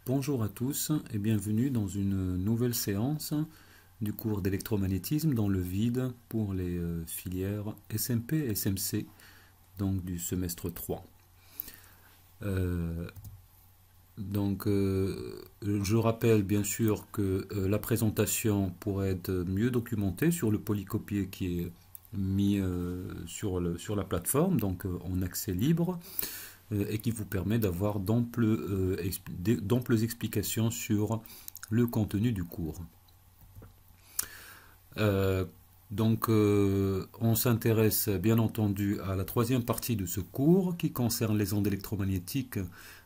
Bonjour à tous et bienvenue dans une nouvelle séance du cours d'électromagnétisme dans le vide pour les filières SMP et SMC, donc du semestre 3. Je rappelle bien sûr que la présentation pourrait être mieux documentée sur le polycopier qui est mis sur la plateforme, donc en accès libre, et qui vous permet d'avoir d'amples explications sur le contenu du cours. On s'intéresse bien entendu à la troisième partie de ce cours qui concerne les ondes électromagnétiques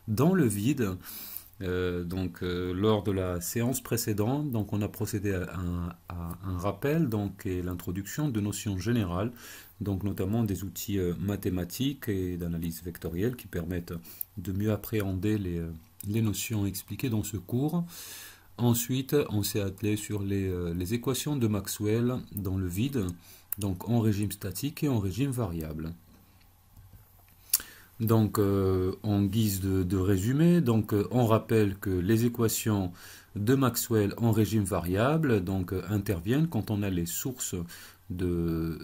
dans le vide. Lors de la séance précédente, on a procédé à un rappel et l'introduction de notions générales, notamment des outils mathématiques et d'analyse vectorielle qui permettent de mieux appréhender les notions expliquées dans ce cours. Ensuite, on s'est attelé sur les équations de Maxwell dans le vide, en régime statique et en régime variable. En guise de résumé, on rappelle que les équations de Maxwell en régime variable interviennent quand on a les sources des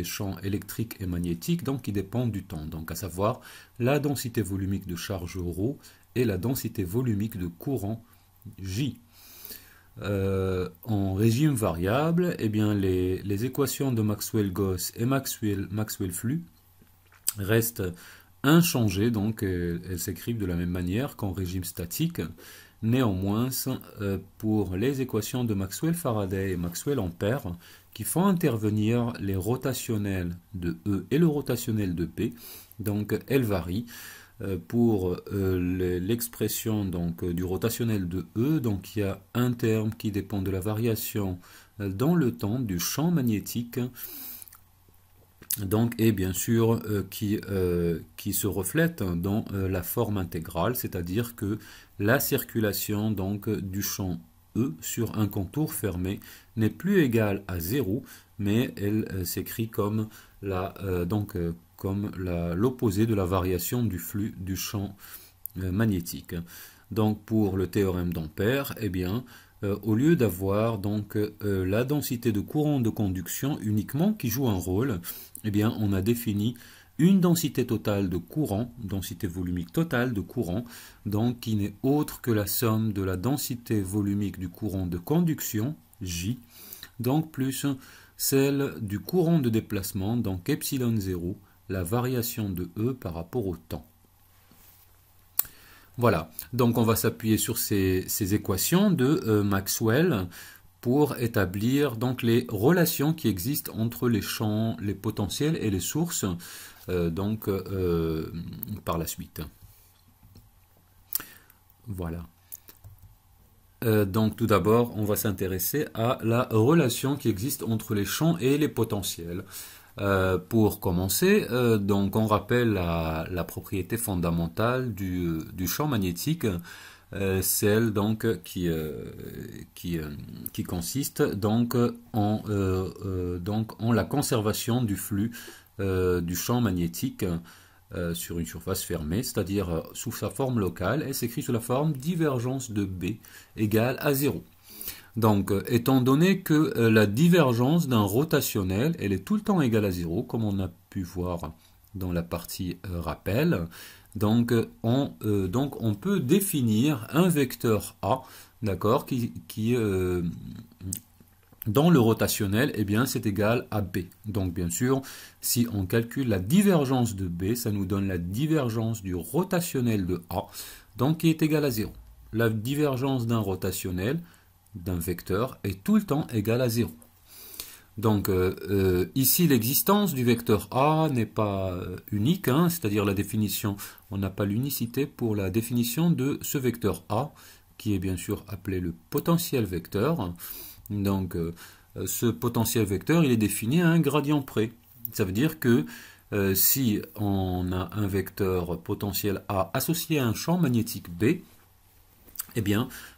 champs électriques et magnétiques qui dépendent du temps, à savoir la densité volumique de charge ρ et la densité volumique de courant J. En régime variable, les équations de Maxwell-Gauss et Maxwell-Flux restent inchangées, elles s'écrivent de la même manière qu'en régime statique. Néanmoins, pour les équations de Maxwell-Faraday et Maxwell-Ampère, qui font intervenir les rotationnels de E et le rotationnel de P, elles varient. Pour l'expression du rotationnel de E, il y a un terme qui dépend de la variation dans le temps du champ magnétique, et bien sûr qui se reflète dans la forme intégrale, c'est-à-dire que la circulation du champ E sur un contour fermé n'est plus égale à 0, mais elle s'écrit comme l'opposé de la variation du flux du champ magnétique. Pour le théorème d'Ampère, au lieu d'avoir la densité de courant de conduction uniquement qui joue un rôle, on a défini une densité totale de courant, densité volumique totale de courant, qui n'est autre que la somme de la densité volumique du courant de conduction, J, plus celle du courant de déplacement, epsilon 0, la variation de E par rapport au temps. Voilà, on va s'appuyer sur ces équations de Maxwell pour établir les relations qui existent entre les champs, les potentiels et les sources par la suite. Voilà. Tout d'abord, on va s'intéresser à la relation qui existe entre les champs et les potentiels. Pour commencer, on rappelle la propriété fondamentale du champ magnétique, celle qui consiste en la conservation du flux du champ magnétique sur une surface fermée, c'est-à-dire sous sa forme locale, elle s'écrit sous la forme divergence de B égale à 0. Étant donné que la divergence d'un rotationnel, elle est tout le temps égale à 0, comme on a pu voir dans la partie rappel, on peut définir un vecteur A, qui dans le rotationnel, c'est égal à B. Bien sûr, si on calcule la divergence de B, ça nous donne la divergence du rotationnel de A, qui est égal à 0. La divergence d'un rotationnel, d'un vecteur, est tout le temps égale à 0. Ici, l'existence du vecteur A n'est pas unique, c'est-à-dire la définition, on n'a pas l'unicité pour la définition de ce vecteur A, qui est bien sûr appelé le potentiel vecteur. Ce potentiel vecteur, il est défini à un gradient près. Ça veut dire que si on a un vecteur potentiel A associé à un champ magnétique B,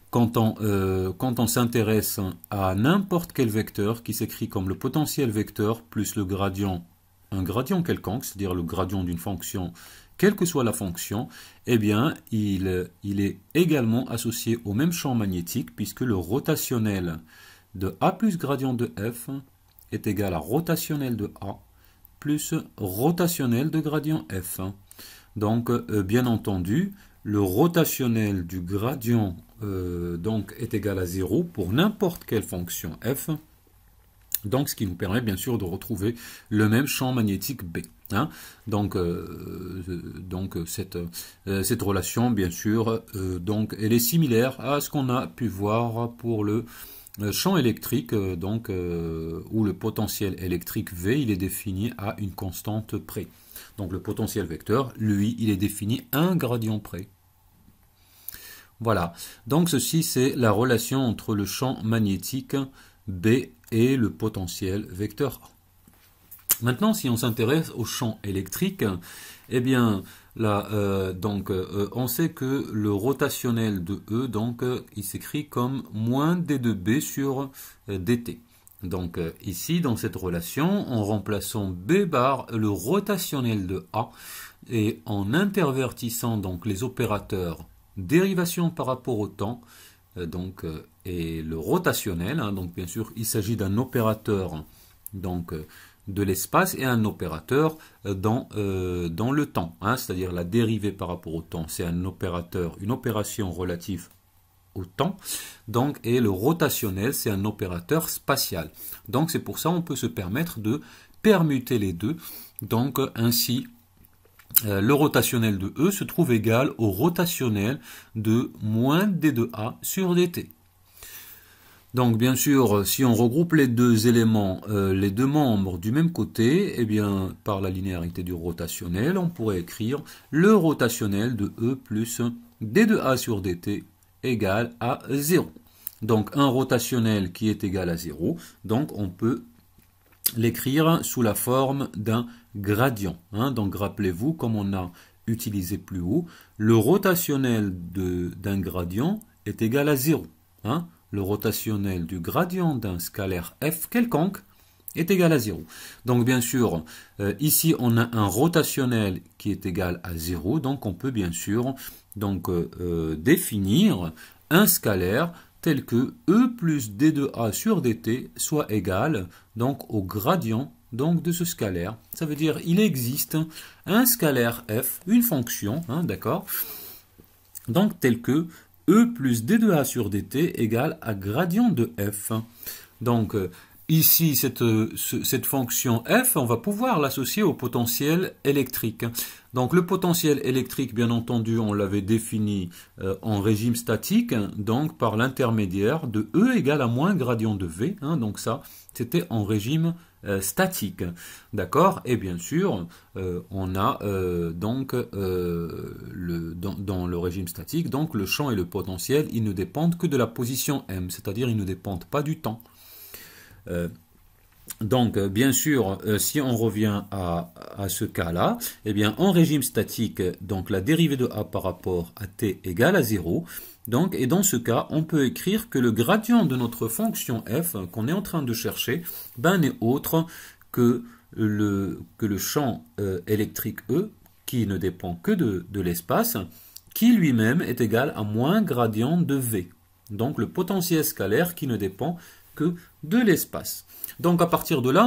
quand on s'intéresse à n'importe quel vecteur qui s'écrit comme le potentiel vecteur plus le gradient, un gradient quelconque, c'est-à-dire le gradient d'une fonction quelle que soit la fonction, eh bien, il est également associé au même champ magnétique, puisque le rotationnel de A plus gradient de F est égal à rotationnel de A plus rotationnel de gradient F. Donc, bien entendu, le rotationnel du gradient donc, est égal à 0 pour n'importe quelle fonction F. Donc, ce qui nous permet bien sûr de retrouver le même champ magnétique B. Hein. Donc, cette relation, bien sûr, donc, elle est similaire à ce qu'on a pu voir pour le champ électrique, où le potentiel électrique V, il est défini à une constante près. Donc, le potentiel vecteur, lui, il est défini à un gradient près. Voilà. Donc, ceci, c'est la relation entre le champ magnétique B et le potentiel vecteur A. Maintenant, si on s'intéresse au champ électrique, eh bien, là, on sait que le rotationnel de E, donc, il s'écrit comme moins d de B sur dt. Donc, ici, dans cette relation, en remplaçant B bar le rotationnel de A et en intervertissant donc les opérateurs dérivation par rapport au temps, et le rotationnel, hein, donc bien sûr il s'agit d'un opérateur donc de l'espace et un opérateur dans le temps, hein, c'est-à-dire la dérivée par rapport au temps, c'est un opérateur, une opération relative au temps, donc, et le rotationnel c'est un opérateur spatial. Donc c'est pour ça on peut se permettre de permuter les deux, donc ainsi le rotationnel de E se trouve égal au rotationnel de moins d de A sur dt. Donc bien sûr, si on regroupe les deux éléments, les deux membres du même côté, eh bien par la linéarité du rotationnel, on pourrait écrire le rotationnel de E plus d de A sur dt égale à 0. Donc un rotationnel qui est égal à 0, donc on peut l'écrire sous la forme d'un gradient. Hein. Donc rappelez-vous, comme on a utilisé plus haut, le rotationnel d'un gradient est égal à 0. Hein. Le rotationnel du gradient d'un scalaire f quelconque est égal à 0. Donc bien sûr, ici on a un rotationnel qui est égal à 0, donc on peut bien sûr définir un scalaire tel que E plus d de A sur dt soit égal donc au gradient donc de ce scalaire. Ça veut dire il existe un scalaire f, une fonction, hein, d'accord, donc tel que E plus d de A sur dt égale à gradient de f. Donc ici, cette fonction f, on va pouvoir l'associer au potentiel électrique. Donc le potentiel électrique, bien entendu, on l'avait défini en régime statique, donc par l'intermédiaire de E égale à moins gradient de V. Hein, donc ça, c'était en régime statique. D'accord. Et bien sûr, on a dans le régime statique, donc le champ et le potentiel, ils ne dépendent que de la position m, c'est-à-dire ils ne dépendent pas du temps. Donc, bien sûr, si on revient à ce cas-là, eh bien, en régime statique, donc la dérivée de A par rapport à t égale à 0. Donc, et dans ce cas, on peut écrire que le gradient de notre fonction f qu'on est en train de chercher, n'est autre que le champ électrique E, qui ne dépend que de l'espace, qui lui-même est égal à moins gradient de V. Donc, le potentiel scalaire qui ne dépend que de l'espace. Donc à partir de là,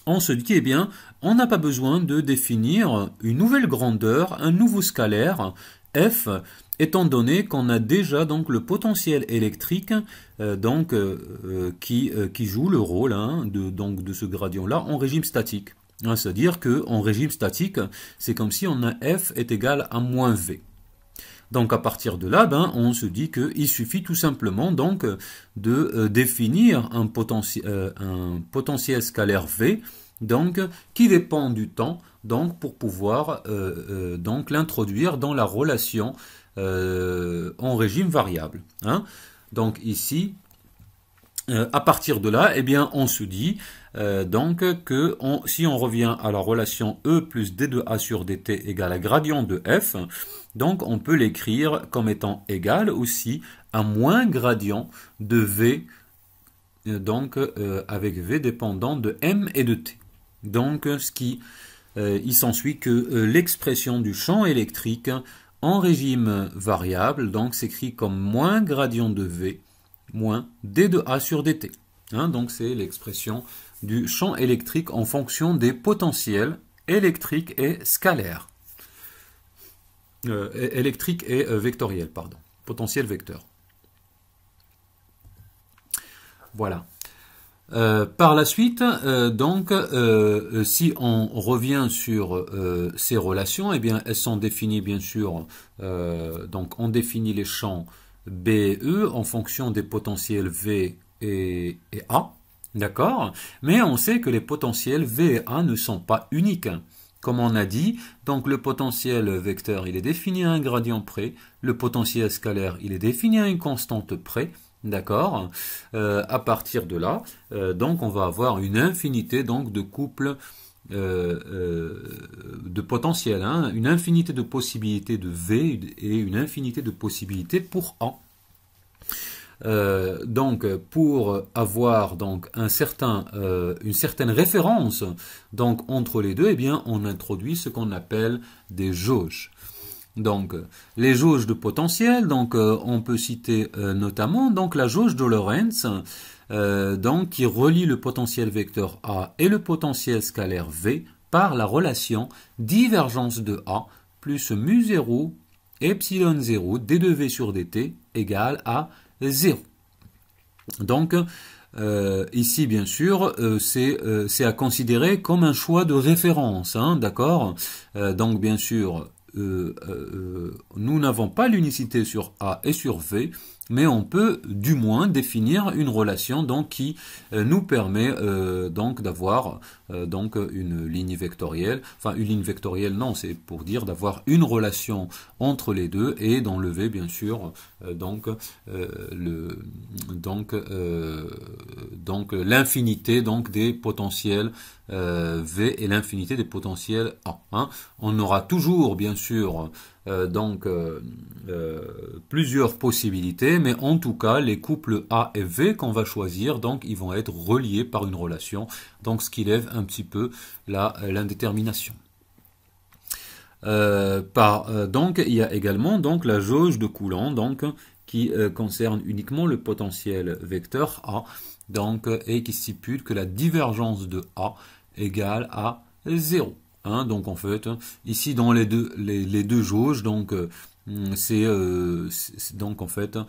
on se dit, eh bien, on n'a pas besoin de définir une nouvelle grandeur, un nouveau scalaire f, étant donné qu'on a déjà donc le potentiel électrique qui joue le rôle de ce gradient-là en régime statique. Hein, c'est-à-dire qu'en régime statique, c'est comme si on a f est égal à moins v. Donc à partir de là, on se dit qu'il suffit tout simplement donc de définir un potentiel scalaire V, donc qui dépend du temps, donc pour pouvoir l'introduire dans la relation en régime variable. Hein. Donc ici, à partir de là, eh bien, on se dit que si on revient à la relation E plus d de A sur dt égale à gradient de f, donc on peut l'écrire comme étant égal aussi à moins gradient de v, avec v dépendant de m et de t. Donc ce qui il s'ensuit que l'expression du champ électrique en régime variable donc s'écrit comme moins gradient de V moins d de A sur dt. Hein, donc c'est l'expression du champ électrique en fonction des potentiels électriques et scalaires. Électrique et vectoriel, pardon. Potentiel vecteur. Voilà. Par la suite, si on revient sur ces relations, eh bien, elles sont définies bien sûr. Donc, on définit les champs B et E en fonction des potentiels V et A, d'accord? Mais on sait que les potentiels V et A ne sont pas uniques. Comme on a dit, donc le potentiel vecteur, il est défini à un gradient près, le potentiel scalaire, il est défini à une constante près, d'accord? À partir de là, donc on va avoir une infinité donc de couples de potentiels, hein, une infinité de possibilités de V et une infinité de possibilités pour A. Donc pour avoir donc une certaine référence donc entre les deux, eh bien on introduit ce qu'on appelle des jauges. Donc les jauges de potentiel, donc on peut citer notamment donc la jauge de Lorentz, donc qui relie le potentiel vecteur A et le potentiel scalaire V par la relation divergence de A plus mu 0 epsilon 0 d de V sur dt égale à 0. Donc, ici, bien sûr, c'est à considérer comme un choix de référence, hein, d'accord? Donc, bien sûr, nous n'avons pas l'unicité sur A et sur V, mais on peut du moins définir une relation donc qui nous permet donc d'avoir donc une ligne vectorielle. Enfin, une ligne vectorielle, non, c'est pour dire d'avoir une relation entre les deux et d'enlever bien sûr donc l'infinité donc des potentiels V et l'infinité des potentiels A. Hein. On aura toujours bien sûr plusieurs possibilités, mais en tout cas les couples A et V qu'on va choisir, donc ils vont être reliés par une relation, donc ce qui lève un petit peu l'indétermination. Donc il y a également donc la jauge de Coulomb, donc qui concerne uniquement le potentiel vecteur A, donc et qui stipule que la divergence de A égale à 0. Hein, donc en fait, ici dans les deux jauges, donc donc en fait,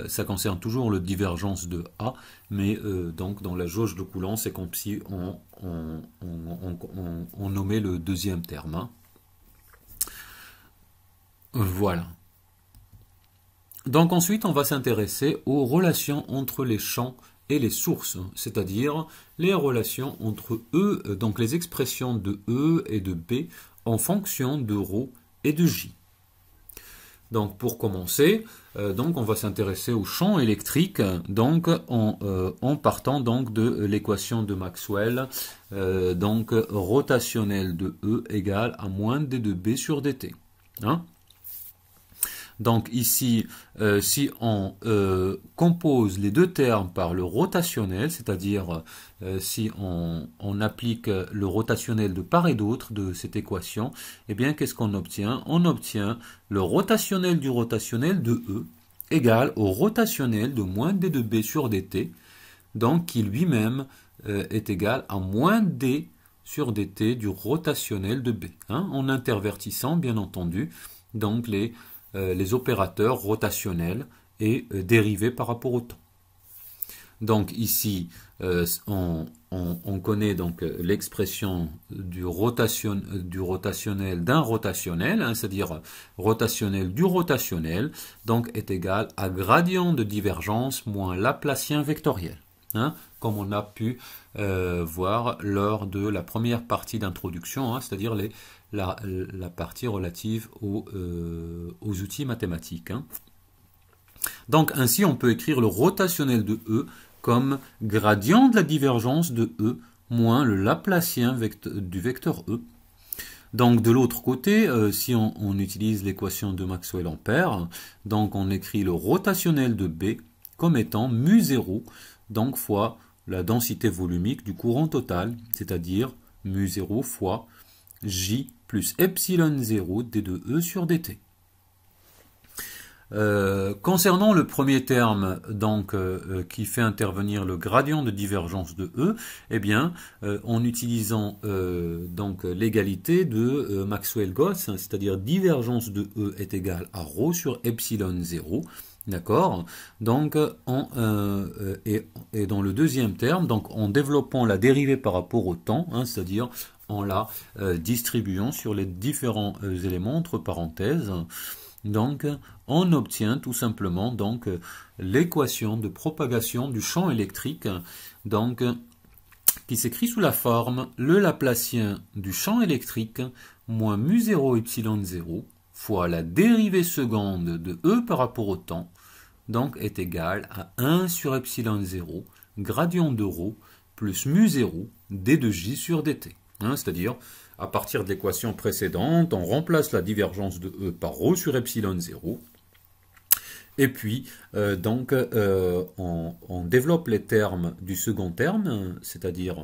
ça concerne toujours le divergence de A, mais donc dans la jauge de Coulomb, c'est comme si on nommait le deuxième terme. Hein. Voilà. Donc ensuite, on va s'intéresser aux relations entre les champs et les sources, c'est-à-dire les relations entre E, donc les expressions de E et de B en fonction de ρ et de J. Donc pour commencer, donc on va s'intéresser au champ électrique, donc en partant donc de l'équation de Maxwell, donc rotationnel de E égale à moins d de B sur dt. Hein? Donc ici, si on compose les deux termes par le rotationnel, c'est-à-dire si on applique le rotationnel de part et d'autre de cette équation, eh bien qu'est-ce qu'on obtient? On obtient le rotationnel du rotationnel de E égale au rotationnel de moins d de B sur dt, donc qui lui-même est égal à moins d sur dt du rotationnel de B, hein, en intervertissant bien entendu donc les opérateurs rotationnels et dérivés par rapport au temps. Donc ici, on connaît donc l'expression du rotationnel d'un rotationnel, hein, c'est-à-dire rotationnel du rotationnel, donc est égal à gradient de divergence moins Laplacien vectoriel, hein, comme on a pu voir lors de la première partie d'introduction, hein, c'est-à-dire la partie relative aux outils mathématiques. Hein. Donc ainsi on peut écrire le rotationnel de E comme gradient de la divergence de E moins le Laplacien du vecteur E. Donc de l'autre côté, si on utilise l'équation de Maxwell-Ampère, donc on écrit le rotationnel de B comme étant mu 0, donc fois la densité volumique du courant total, c'est-à-dire mu 0 fois J plus epsilon 0 d de E sur dt. Concernant le premier terme donc qui fait intervenir le gradient de divergence de E, eh bien en utilisant donc l'égalité de Maxwell-Goss, hein, c'est-à-dire divergence de E est égale à ρ sur epsilon 0, d'accord. Donc et dans le deuxième terme, donc en développant la dérivée par rapport au temps, hein, c'est-à-dire en la distribuant sur les différents éléments entre parenthèses. Donc, on obtient tout simplement donc l'équation de propagation du champ électrique, donc qui s'écrit sous la forme le Laplacien du champ électrique moins mu 0 epsilon 0 fois la dérivée seconde de E par rapport au temps, donc est égal à 1 sur epsilon 0 gradient de ρ plus mu 0 d de j sur dt. Hein, c'est-à-dire, à partir de l'équation précédente, on remplace la divergence de E par ρ sur epsilon 0. Et puis, on développe les termes du second terme, c'est-à-dire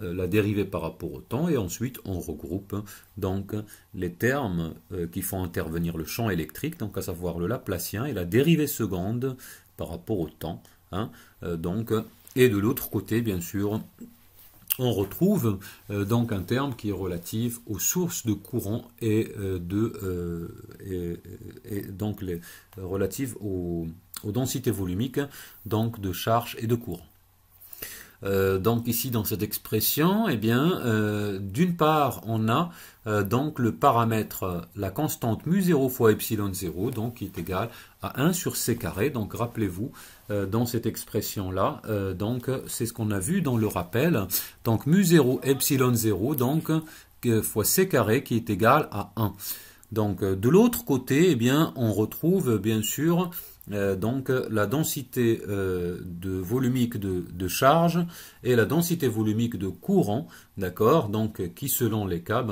la dérivée par rapport au temps, et ensuite on regroupe donc les termes qui font intervenir le champ électrique, donc à savoir le Laplacien et la dérivée seconde par rapport au temps. Hein, et de l'autre côté, bien sûr, on retrouve donc un terme qui est relatif aux sources de courant et donc relatif aux densités volumiques, donc de charge et de courant. Donc ici dans cette expression, eh bien, d'une part on a donc le paramètre, la constante mu 0 fois epsilon 0, donc qui est égal à 1 sur c carré. Donc rappelez-vous, dans cette expression-là, donc c'est ce qu'on a vu dans le rappel. Donc mu 0 epsilon 0, donc fois c carré qui est égal à 1. Donc de l'autre côté, eh bien, on retrouve bien sûr donc la densité volumique de charge et la densité volumique de courant, d'accord, donc qui selon les cas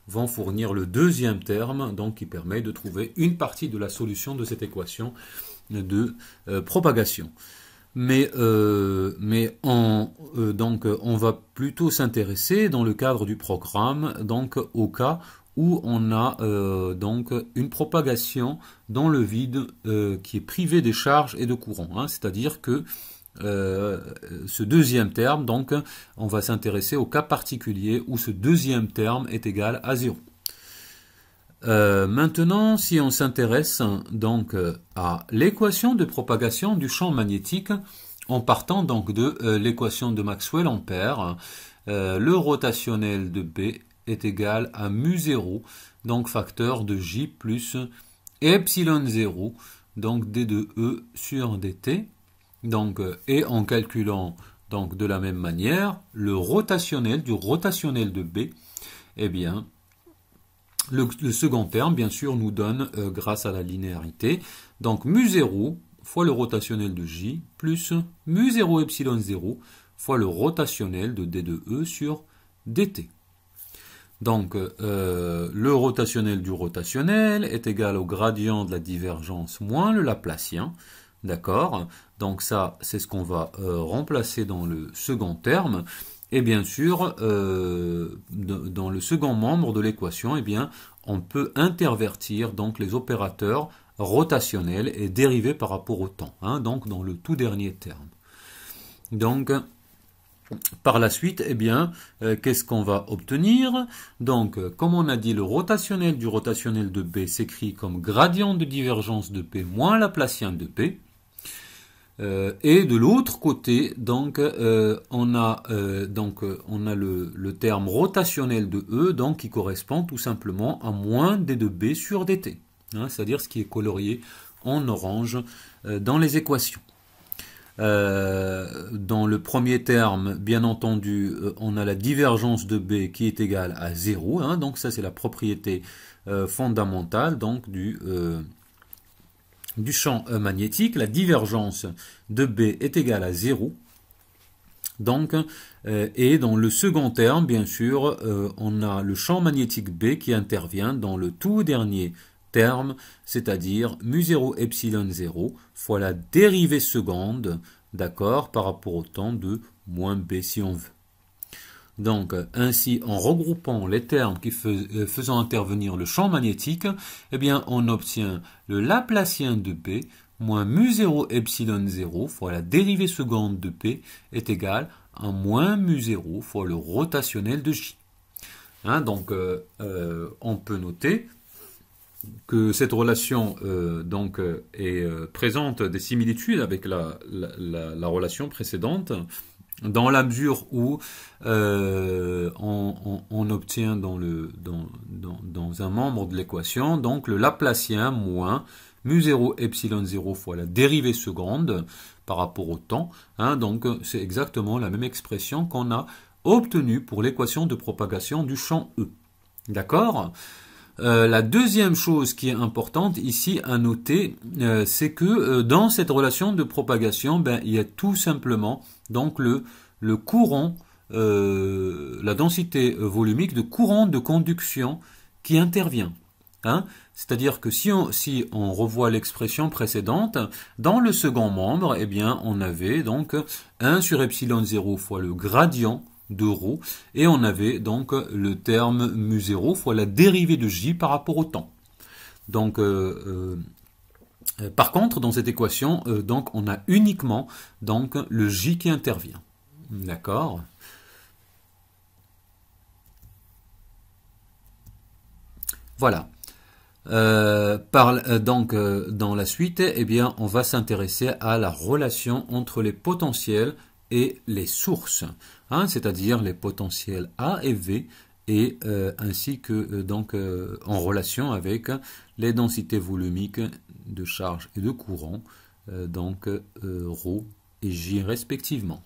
vont fournir le deuxième terme, donc qui permet de trouver une partie de la solution de cette équation de propagation. Mais on va plutôt s'intéresser dans le cadre du programme donc au cas où on a donc une propagation dans le vide qui est privée des charges et de courant. Hein, c'est-à-dire que ce deuxième terme, donc on va s'intéresser au cas particulier où ce deuxième terme est égal à 0. Maintenant, si on s'intéresse donc à l'équation de propagation du champ magnétique, en partant donc de l'équation de Maxwell-Ampère, le rotationnel de B est égal à mu 0, donc facteur de J plus epsilon 0, donc d de E sur dt. Donc, et en calculant donc de la même manière le rotationnel du rotationnel de B, eh bien, le second terme, bien sûr, nous donne, grâce à la linéarité, donc mu 0 fois le rotationnel de J plus mu 0 epsilon 0 fois le rotationnel de d de E sur dt. Donc, le rotationnel du rotationnel est égal au gradient de la divergence moins le Laplacien. D'accord? Donc ça, c'est ce qu'on va remplacer dans le second terme. Et bien sûr, dans le second membre de l'équation, eh bien, on peut intervertir donc les opérateurs rotationnels et dérivés par rapport au temps. Hein, donc dans le tout dernier terme. Donc, par la suite, eh bien, qu'est-ce qu'on va obtenir? Donc, comme on a dit, le rotationnel du rotationnel de B s'écrit comme gradient de divergence de P moins Laplacien de P. Et de l'autre côté, donc, on a le terme rotationnel de E, donc qui correspond tout simplement à moins d de B sur dt. Hein, c'est-à-dire ce qui est colorié en orange dans les équations. Dans le premier terme, bien entendu, on a la divergence de B qui est égale à 0. Hein, donc ça, c'est la propriété fondamentale donc, du champ magnétique. La divergence de B est égale à 0. Donc, et dans le second terme, bien sûr, on a le champ magnétique B qui intervient dans le tout dernier terme, c'est-à-dire mu 0 epsilon 0 fois la dérivée seconde, d'accord, par rapport au temps de moins B si on veut. Donc, ainsi, en regroupant les termes faisant intervenir le champ magnétique, eh bien, on obtient le Laplacien de P moins mu0 epsilon 0 fois la dérivée seconde de P est égal à moins mu0 fois le rotationnel de J. Hein, donc, on peut noter que cette relation présente des similitudes avec la relation précédente, dans la mesure où on obtient dans un membre de l'équation donc le Laplacien moins mu0 epsilon 0 fois la dérivée seconde par rapport au temps. Hein, donc c'est exactement la même expression qu'on a obtenue pour l'équation de propagation du champ E. D'accord ? La deuxième chose qui est importante ici à noter, c'est que dans cette relation de propagation, il y a tout simplement donc le courant, la densité volumique de courant de conduction qui intervient. Hein? C'est-à-dire que si on revoit l'expression précédente, dans le second membre, eh bien, on avait donc 1 sur epsilon 0 fois le gradient de ρ, et on avait donc le terme mu0 fois la dérivée de J par rapport au temps. Donc, par contre, dans cette équation, donc, on a uniquement donc, le J qui intervient. D'accord ? Voilà. Donc, dans la suite, eh bien, on va s'intéresser à la relation entre les potentiels et les sources, hein, c'est-à-dire les potentiels A et V, et ainsi que en relation avec les densités volumiques de charge et de courant, ρ et J respectivement.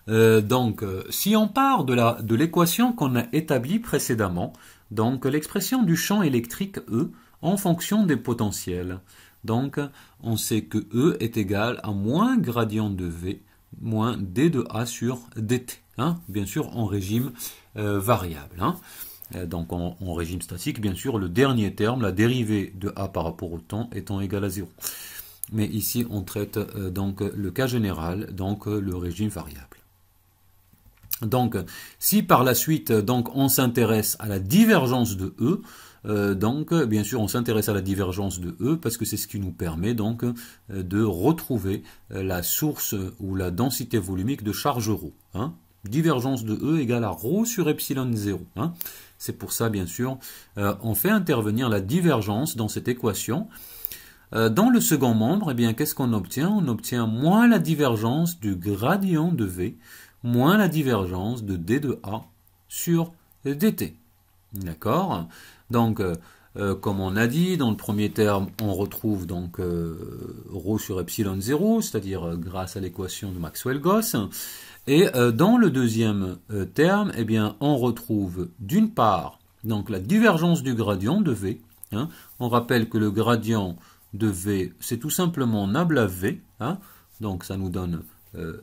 Si on part de l'équation qu'on a établie précédemment, donc l'expression du champ électrique E en fonction des potentiels. Donc, on sait que E est égal à moins gradient de V moins d de A sur dt. Hein, bien sûr, en régime variable. Hein. Donc, en régime statique, bien sûr, le dernier terme, la dérivée de A par rapport au temps, étant égal à 0. Mais ici, on traite donc le cas général, donc le régime variable. Donc, si par la suite, donc, on s'intéresse à la divergence de E, donc, bien sûr, on s'intéresse à la divergence de E parce que c'est ce qui nous permet donc de retrouver la source ou la densité volumique de charge ρ. Hein. Divergence de E égale à ρ sur epsilon 0. Hein. C'est pour ça, bien sûr, on fait intervenir la divergence dans cette équation. Dans le second membre, eh bien, qu'est-ce qu'on obtient? On obtient moins la divergence du gradient de V moins la divergence de d de A sur dt. D'accord? Donc, comme on a dit, dans le premier terme, on retrouve donc ρ sur epsilon 0, c'est-à-dire grâce à l'équation de Maxwell-Goss. Et dans le deuxième terme, eh bien, on retrouve d'une part donc la divergence du gradient de V. Hein. On rappelle que le gradient de V, c'est tout simplement nabla V. Hein. Donc, ça nous donne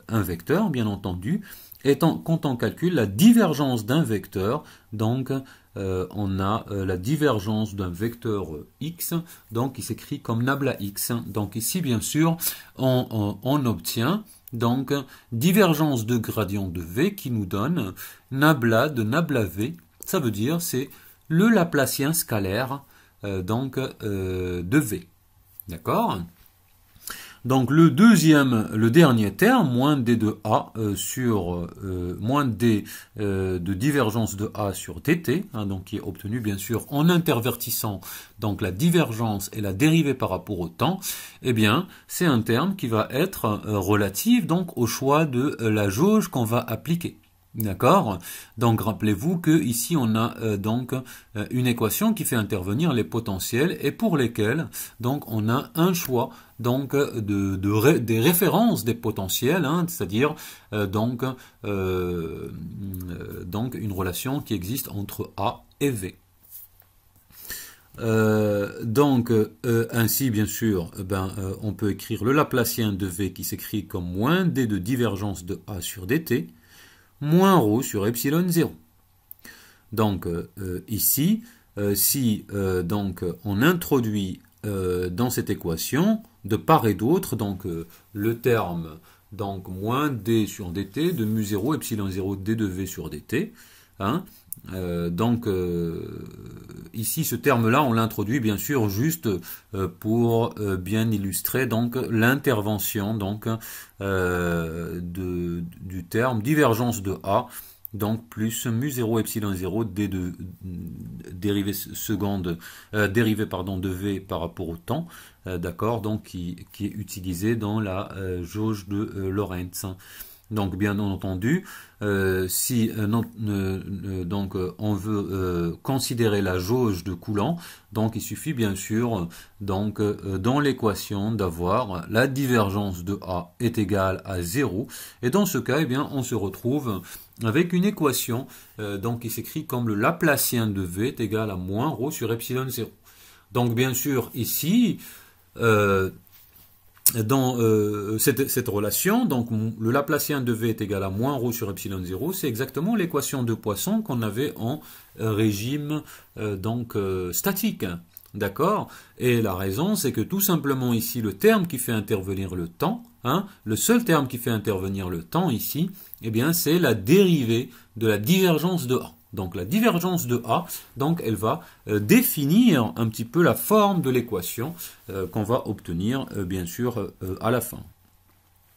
un vecteur, bien entendu. Et quand on calcule la divergence d'un vecteur, donc on a la divergence d'un vecteur x, donc qui s'écrit comme nabla x. Donc ici, bien sûr, on obtient donc divergence de gradient de v qui nous donne nabla de nabla v. Ça veut dire c'est le Laplacien scalaire de v. D'accord ? Donc le dernier terme, moins d de A sur moins d de divergence de A sur dt, hein, donc qui est obtenu bien sûr en intervertissant donc la divergence et la dérivée par rapport au temps, eh bien c'est un terme qui va être relatif donc au choix de la jauge qu'on va appliquer. D'accord? Donc rappelez-vous que ici on a une équation qui fait intervenir les potentiels et pour lesquels donc on a un choix donc des références des potentiels, hein, c'est-à-dire donc une relation qui existe entre A et V. Ainsi bien sûr on peut écrire le Laplacien de V qui s'écrit comme moins d de divergence de A sur dt moins ρ sur epsilon 0. Donc ici, si on introduit dans cette équation de part et d'autre donc le terme donc moins d sur dt de mu 0 epsilon 0 d de v sur dt. Hein. Ici, ce terme-là, on l'introduit bien sûr juste pour bien illustrer donc l'intervention donc du terme divergence de A, donc plus mu 0 epsilon 0 d de dérivée seconde de v par rapport au temps, d'accord, donc qui est utilisé dans la jauge de Lorentz. Donc bien entendu, si donc on veut considérer la jauge de Coulomb, donc il suffit bien sûr donc dans l'équation d'avoir la divergence de A est égale à 0, et dans ce cas, eh bien, on se retrouve avec une équation donc qui s'écrit comme le Laplacien de V est égal à moins ρ sur epsilon 0. Donc bien sûr ici dans cette relation, donc le Laplacien de V est égal à moins ρ sur epsilon 0, c'est exactement l'équation de Poisson qu'on avait en régime statique. D'accord? Et la raison, c'est que tout simplement ici, le terme qui fait intervenir le temps, hein, le seul terme qui fait intervenir le temps ici, eh bien, c'est la dérivée de la divergence de A. Donc la divergence de A, donc elle va définir un petit peu la forme de l'équation qu'on va obtenir bien sûr à la fin.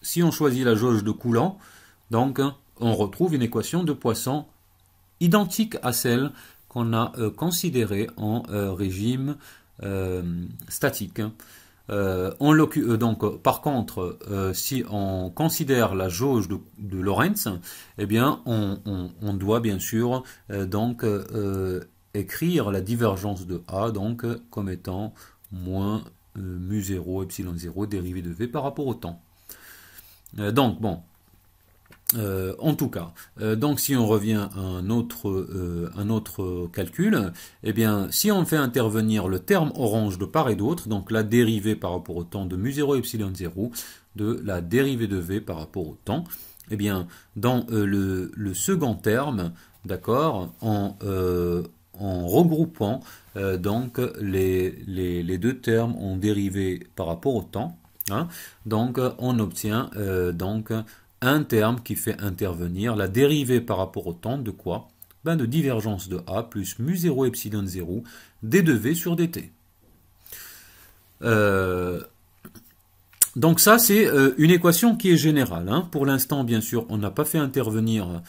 Si on choisit la jauge de Coulomb, donc on retrouve une équation de Poisson identique à celle qu'on a considérée en régime statique. Donc, par contre, si on considère la jauge de Lorentz, eh bien, on doit bien sûr écrire la divergence de A donc comme étant moins mu 0 epsilon 0 dérivée de V par rapport au temps. Donc bon. En tout cas, donc si on revient à un autre calcul, eh bien, si on fait intervenir le terme orange de part et d'autre, donc la dérivée par rapport au temps de mu 0 epsilon 0, de la dérivée de V par rapport au temps, eh bien, dans le second terme, d'accord, en regroupant donc les deux termes en dérivée par rapport au temps, hein, donc on obtient un terme qui fait intervenir la dérivée par rapport au temps de quoi? Ben de divergence de A plus mu 0 epsilon 0 d de V sur dt. Donc ça, c'est une équation qui est générale. Hein. Pour l'instant, bien sûr, on n'a pas fait intervenir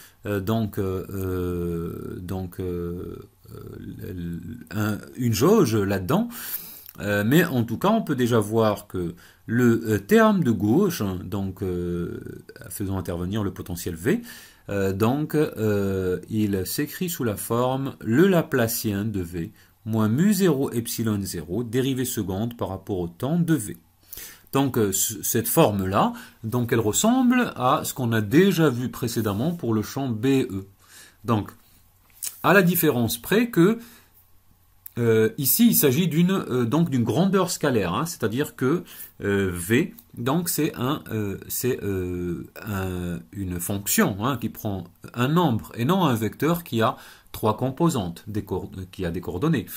une jauge là-dedans. Mais en tout cas, on peut déjà voir que le terme de gauche, donc faisant intervenir le potentiel V, il s'écrit sous la forme le Laplacien de V moins mu 0 epsilon 0 dérivée seconde par rapport au temps de V. Donc cette forme-là, donc elle ressemble à ce qu'on a déjà vu précédemment pour le champ BE. Donc à la différence près que ici, il s'agit d'une grandeur scalaire, hein, c'est-à-dire que V, donc c'est une fonction hein, qui prend un nombre et non un vecteur qui a trois composantes, qui a des coordonnées.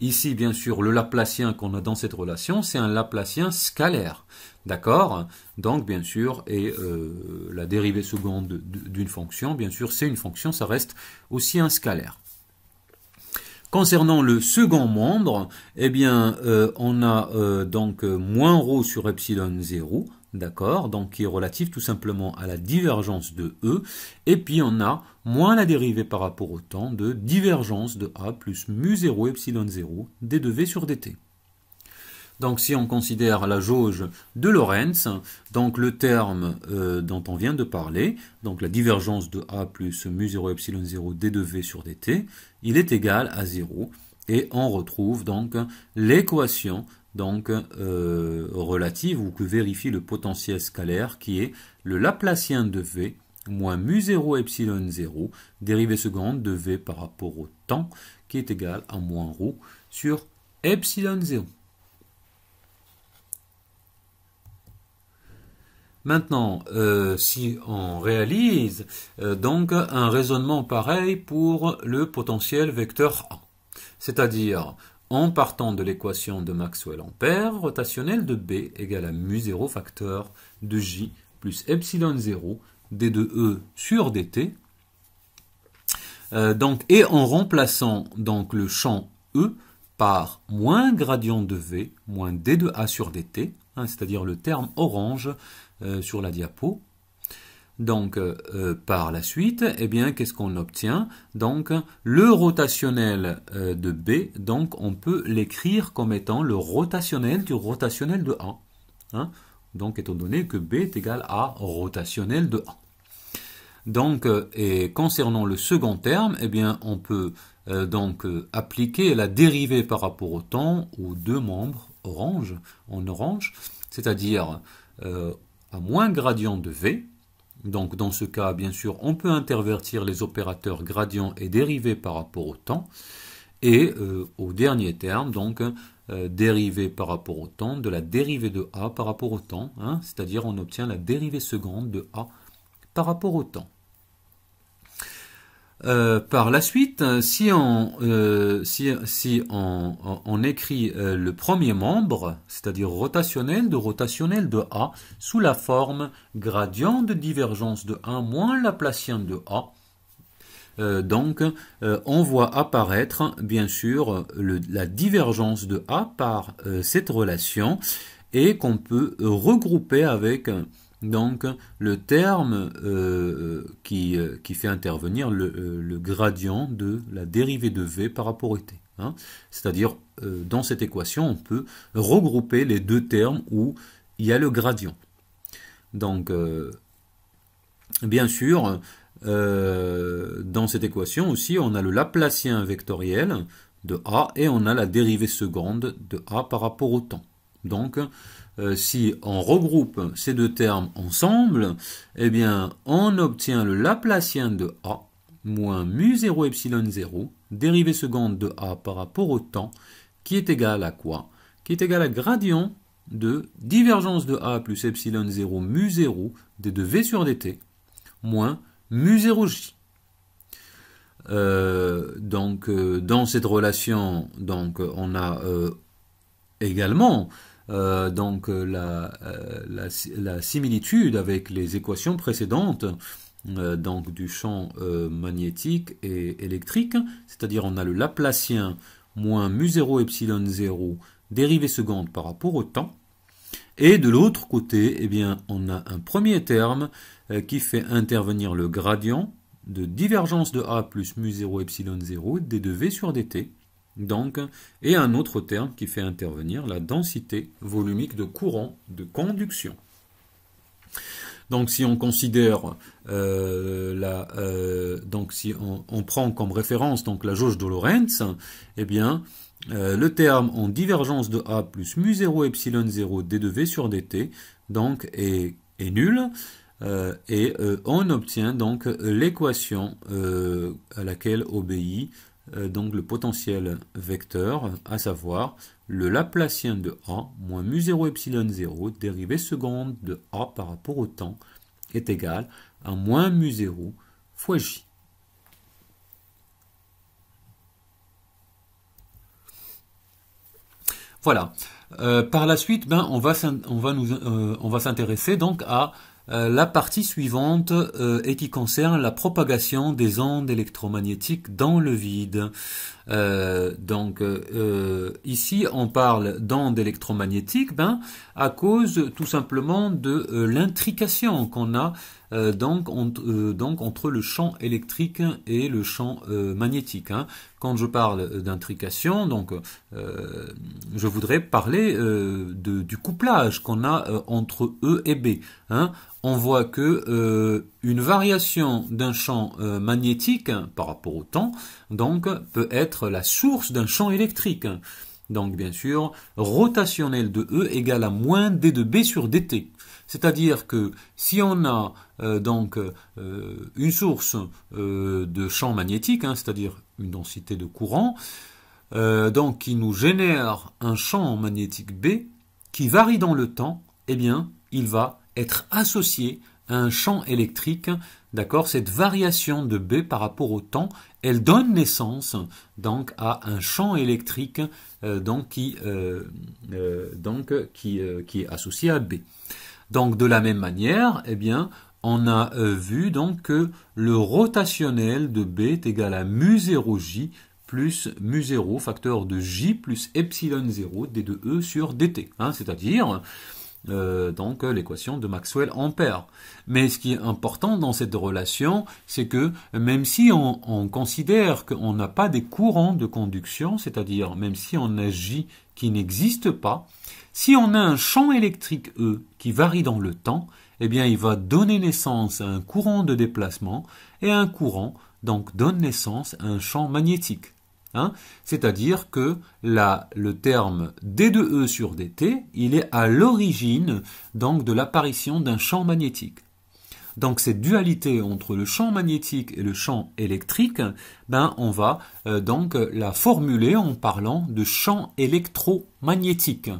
Ici, bien sûr, le Laplacien qu'on a dans cette relation, c'est un Laplacien scalaire, d'accord? Donc, bien sûr, et la dérivée seconde d'une fonction, bien sûr, c'est une fonction, ça reste aussi un scalaire. Concernant le second membre, eh bien, on a moins ρ sur epsilon 0, d'accord, donc qui est relatif tout simplement à la divergence de E, et puis on a moins la dérivée par rapport au temps de divergence de A plus mu 0 epsilon 0 d de V sur dt. Donc si on considère la jauge de Lorentz, donc le terme dont on vient de parler, donc la divergence de A plus mu 0 epsilon 0 d de V sur dt, il est égal à 0, et on retrouve donc l'équation relative ou que vérifie le potentiel scalaire qui est le Laplacien de V moins mu 0 epsilon 0 dérivée seconde de V par rapport au temps qui est égal à moins ρ sur epsilon 0. Maintenant, si on réalise un raisonnement pareil pour le potentiel vecteur A, c'est-à-dire en partant de l'équation de Maxwell-Ampère, rotationnelle de B égale à mu0 facteur de J plus epsilon 0 d de E sur dt. Et en remplaçant donc le champ E par moins gradient de V moins d de A sur dt, hein, c'est-à-dire le terme orange sur la diapo. Donc, par la suite, eh bien, qu'est-ce qu'on obtient? Donc, le rotationnel de B, donc, on peut l'écrire comme étant le rotationnel du rotationnel de A. Hein? Donc, étant donné que B est égal à rotationnel de A. Donc, et concernant le second terme, eh bien, on peut appliquer la dérivée par rapport au temps aux deux membres orange, en orange, c'est-à-dire à moins gradient de V. Donc, dans ce cas, bien sûr, on peut intervertir les opérateurs gradient et dérivée par rapport au temps. Et au dernier terme, donc, dérivée par rapport au temps de la dérivée de A par rapport au temps. Hein, c'est-à-dire, on obtient la dérivée seconde de A par rapport au temps. Par la suite, si on écrit le premier membre, c'est-à-dire rotationnel de A, sous la forme gradient de divergence de 1 moins Laplacien de A, on voit apparaître, bien sûr, la divergence de A par cette relation et qu'on peut regrouper avec donc le terme qui fait intervenir le gradient de la dérivée de V par rapport au t. Hein. C'est-à-dire, dans cette équation, on peut regrouper les deux termes où il y a le gradient. Donc, bien sûr, dans cette équation aussi, on a le Laplacien vectoriel de A et on a la dérivée seconde de A par rapport au temps. Donc, si on regroupe ces deux termes ensemble, eh bien, on obtient le Laplacien de A moins mu0 epsilon 0, dérivée seconde de A par rapport au temps, qui est égal à quoi? Qui est égal à gradient de divergence de A plus epsilon 0 mu0 d de V sur dt, moins mu0j. Dans cette relation, donc, on a également la similitude avec les équations précédentes donc du champ magnétique et électrique, c'est-à-dire on a le Laplacien moins mu0 epsilon 0 dérivée seconde par rapport au temps, et de l'autre côté, eh bien, on a un premier terme qui fait intervenir le gradient de divergence de A plus mu0 epsilon 0 d de V sur dt, donc, et un autre terme qui fait intervenir la densité volumique de courant de conduction. Donc, si on considère si on prend comme référence donc la jauge de Lorentz, eh bien, le terme en divergence de A plus mu0 epsilon 0 d de V sur dt donc est nul. On obtient donc l'équation à laquelle obéit donc le potentiel vecteur, à savoir le Laplacien de A moins mu0 epsilon 0 dérivée seconde de A par rapport au temps est égal à moins mu0 fois J. Voilà. Par la suite, on va s'intéresser donc à la partie suivante et qui concerne la propagation des ondes électromagnétiques dans le vide. Ici, on parle d'ondes électromagnétiques à cause tout simplement de l'intrication qu'on a entre le champ électrique et le champ magnétique. Hein. Quand je parle d'intrication, je voudrais parler du couplage qu'on a entre E et B. Hein. On voit que une variation d'un champ magnétique par rapport au temps peut être la source d'un champ électrique. Donc bien sûr, rotationnel de E égale à moins d de B sur dt. C'est-à-dire que si on a une source de champ magnétique, hein, c'est-à-dire une densité de courant, qui nous génère un champ magnétique B qui varie dans le temps, eh bien, il va être associé à un champ électrique D'accord, cette variation de B par rapport au temps, elle donne naissance donc à un champ électrique qui est associé à B. Donc de la même manière, eh bien, on a vu donc que le rotationnel de B est égal à mu0j plus mu0 facteur de j plus epsilon 0 d de E sur dt, hein, c'est-à-dire donc l'équation de Maxwell-Ampère. Mais ce qui est important dans cette relation, c'est que même si on considère qu'on n'a pas des courants de conduction, c'est-à-dire même si on a J qui n'existe pas, si on a un champ électrique E qui varie dans le temps, eh bien il va donner naissance à un courant de déplacement et un courant donc donne naissance à un champ magnétique. Hein, c'est-à-dire que le terme d de E sur dt, il est à l'origine donc de l'apparition d'un champ magnétique. Donc cette dualité entre le champ magnétique et le champ électrique, ben on va donc la formuler en parlant de champ électromagnétique.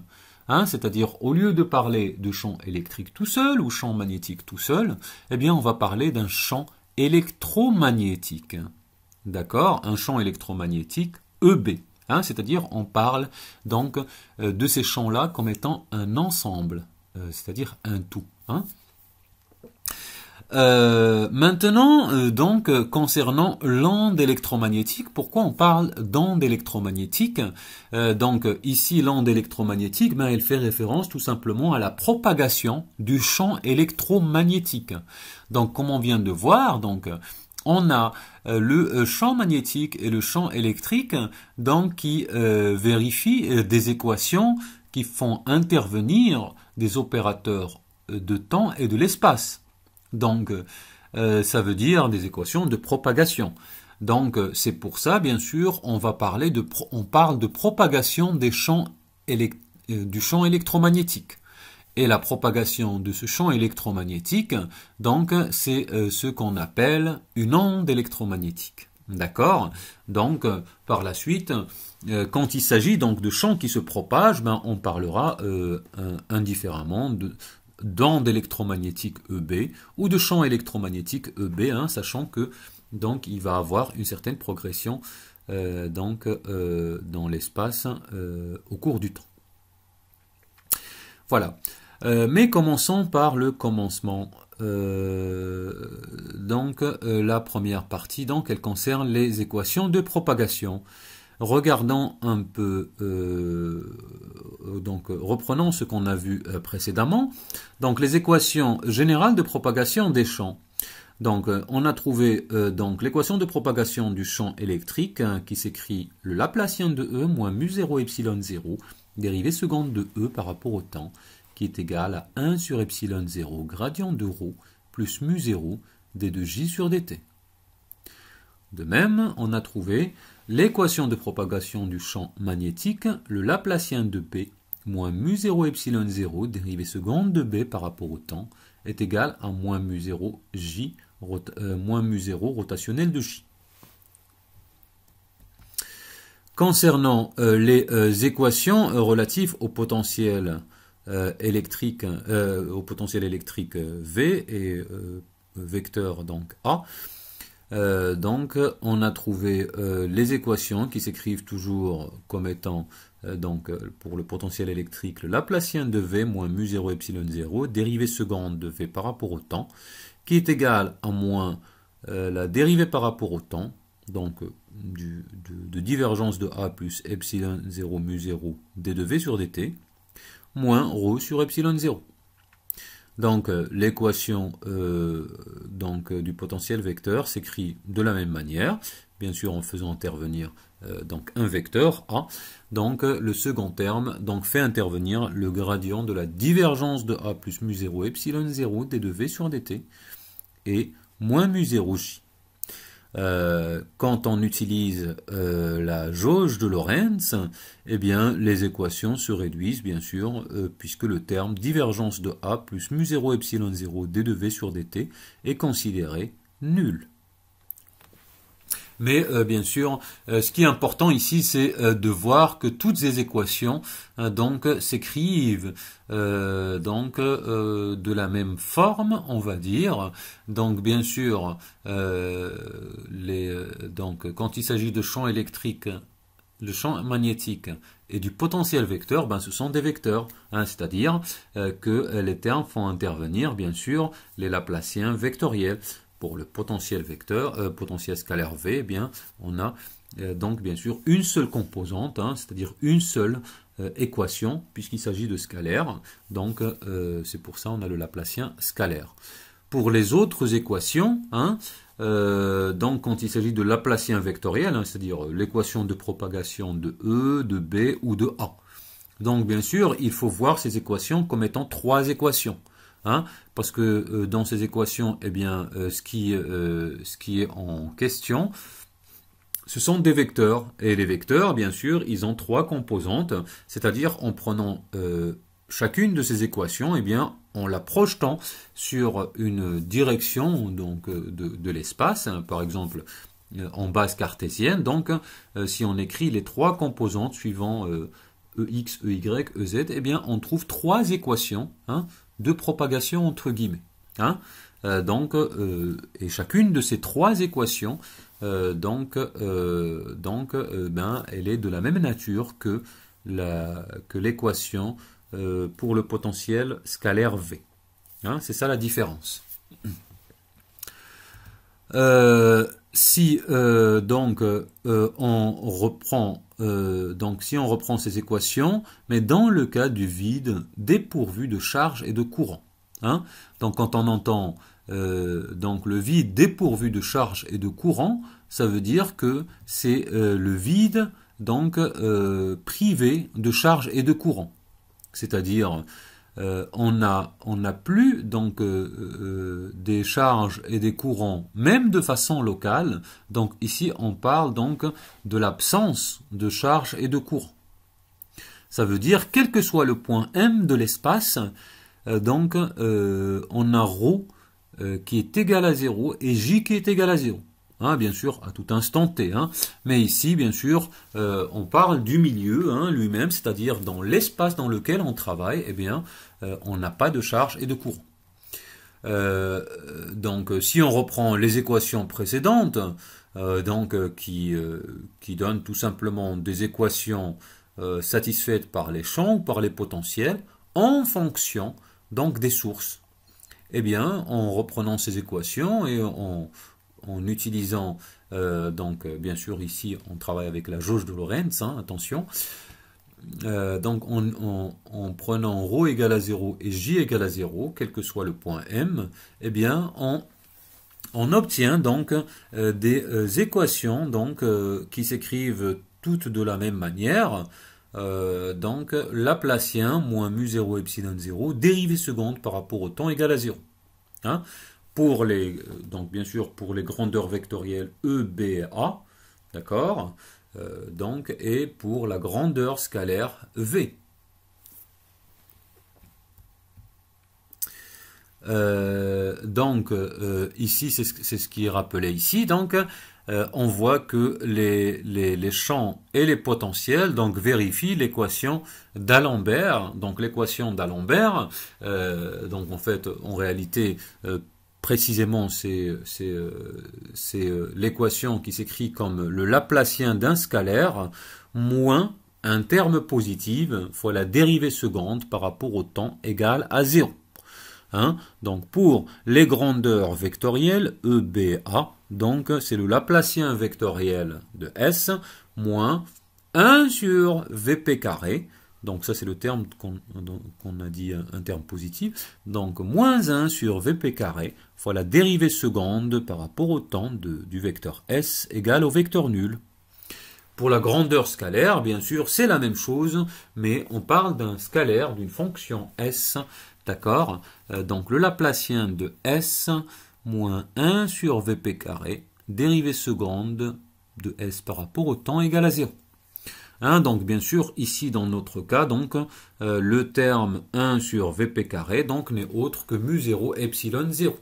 Hein, c'est-à-dire au lieu de parler de champ électrique tout seul ou champ magnétique tout seul, eh bien on va parler d'un champ électromagnétique. D'accord, un champ électromagnétique EB, hein, c'est-à-dire on parle donc de ces champs-là comme étant un ensemble, c'est-à-dire un tout. Hein. Maintenant, donc concernant l'onde électromagnétique, pourquoi on parle d'onde électromagnétique? Donc ici l'onde électromagnétique, ben, elle fait référence tout simplement à la propagation du champ électromagnétique. Donc comme on vient de voir, donc on a le champ magnétique et le champ électrique donc qui vérifient des équations qui font intervenir des opérateurs de temps et de l'espace. Donc ça veut dire des équations de propagation. Donc c'est pour ça bien sûr on parle de propagation des champs du champ électromagnétique. Et la propagation de ce champ électromagnétique, donc, c'est ce qu'on appelle une onde électromagnétique. D'accord? Donc, par la suite, quand il s'agit donc de champs qui se propagent, ben, on parlera indifféremment d'onde électromagnétique EB ou de champ électromagnétique EB, hein, sachant que donc il va avoir une certaine progression dans l'espace au cours du temps. Voilà. Mais commençons par le commencement. La première partie, donc, elle concerne les équations de propagation. Regardons un peu, reprenons ce qu'on a vu précédemment. Donc, les équations générales de propagation des champs. Donc, on a trouvé l'équation de propagation du champ électrique qui s'écrit le Laplacien de E moins mu0 epsilon 0, dérivée seconde de E par rapport au temps, qui est égal à 1 sur epsilon 0 gradient de ρ plus mu0 d de j sur dt. De même, on a trouvé l'équation de propagation du champ magnétique, le Laplacien de B moins mu0 epsilon 0 dérivée seconde de B par rapport au temps est égal à moins mu0 j moins mu0 rotationnel de j. Concernant les équations relatives au potentiel électrique V et vecteur donc A, donc on a trouvé les équations qui s'écrivent toujours comme étant pour le potentiel électrique le Laplacien de V moins mu0 epsilon 0 dérivée seconde de V par rapport au temps qui est égal à moins la dérivée par rapport au temps donc de divergence de A plus epsilon 0 mu0 d de V sur dt moins ρ sur epsilon 0. Donc l'équation du potentiel vecteur s'écrit de la même manière, bien sûr en faisant intervenir un vecteur A. Donc le second terme fait intervenir le gradient de la divergence de A plus mu0 epsilon 0 d de V sur dt et moins mu0 j. Quand on utilise la jauge de Lorentz, eh bien, les équations se réduisent, bien sûr, puisque le terme divergence de A plus mu0 epsilon 0 d de V sur dt est considéré nul. Mais bien sûr, ce qui est important ici, c'est de voir que toutes ces équations donc s'écrivent de la même forme, on va dire. Donc bien sûr, donc quand il s'agit de champ électrique, le champ magnétique et du potentiel vecteur, ben, ce sont des vecteurs, hein, c'est-à-dire que les termes font intervenir, bien sûr, les Laplaciens vectoriels. Pour le potentiel vecteur, potentiel scalaire V, eh bien, on a donc bien sûr une seule composante, hein, c'est-à-dire une seule équation, puisqu'il s'agit de scalaire. Donc c'est pour ça qu'on a le Laplacien scalaire. Pour les autres équations, hein, donc quand il s'agit de Laplacien vectoriel, hein, c'est-à-dire l'équation de propagation de E, de B ou de A. Donc bien sûr, il faut voir ces équations comme étant trois équations. Hein, parce que dans ces équations, eh bien, ce qui est en question, ce sont des vecteurs. Et les vecteurs, bien sûr, ils ont trois composantes, c'est-à-dire en prenant chacune de ces équations, eh bien, en la projetant sur une direction donc, de l'espace, hein, par exemple en base cartésienne. Donc, si on écrit les trois composantes suivant EX, EY, EZ, eh bien, on trouve trois équations, hein, de propagation entre guillemets. Hein. Et chacune de ces trois équations, elle est de la même nature que l'équation pour le potentiel scalaire V. Hein, c'est ça la différence. Si on reprend ces équations, mais dans le cas du vide dépourvu de charge et de courant. Hein, donc quand on entend donc le vide dépourvu de charge et de courant, ça veut dire que c'est le vide donc privé de charge et de courant. C'est-à-dire on n'a plus donc des charges et des courants, même de façon locale. Donc ici, on parle donc de l'absence de charges et de courants. Ça veut dire, quel que soit le point M de l'espace, on a ρ qui est égal à 0 et J qui est égal à 0. Hein, bien sûr, à tout instant t. Hein. Mais ici, bien sûr, on parle du milieu hein, lui-même, c'est-à-dire dans l'espace dans lequel on travaille, eh bien, on n'a pas de charge et de courant. Si on reprend les équations précédentes, qui donnent tout simplement des équations satisfaites par les champs ou par les potentiels, en fonction donc des sources. Eh bien, en reprenant ces équations et en utilisant, bien sûr ici on travaille avec la jauge de Lorentz, hein, attention, en prenant ρ égale à 0 et J égale à 0, quel que soit le point M, eh bien on obtient donc des équations donc, qui s'écrivent toutes de la même manière, Laplacien moins mu 0 epsilon 0, dérivée seconde par rapport au temps égale à 0. Hein, bien sûr, pour les grandeurs vectorielles E, B et A, d'accord, et pour la grandeur scalaire V. Ici, c'est ce qui est rappelé ici. Donc, on voit que les champs et les potentiels vérifient l'équation d'Alembert. Donc, l'équation d'Alembert, en fait, en réalité, précisément, c'est l'équation qui s'écrit comme le Laplacien d'un scalaire moins un terme positif fois la dérivée seconde par rapport au temps égal à 0. Hein, donc pour les grandeurs vectorielles E, B, A, donc c'est le Laplacien vectoriel de S moins 1 sur Vp carré. Donc ça c'est le terme qu'on a dit, un terme positif. Donc moins 1 sur Vp carré fois la dérivée seconde par rapport au temps du vecteur S égale au vecteur nul. Pour la grandeur scalaire, bien sûr, c'est la même chose, mais on parle d'un scalaire, d'une fonction S, d'accord? Donc le Laplacien de S moins 1 sur Vp carré, dérivée seconde de S par rapport au temps égale à 0. Hein, donc bien sûr, ici dans notre cas, le terme 1 sur Vp carré n'est autre que mu 0 epsilon 0.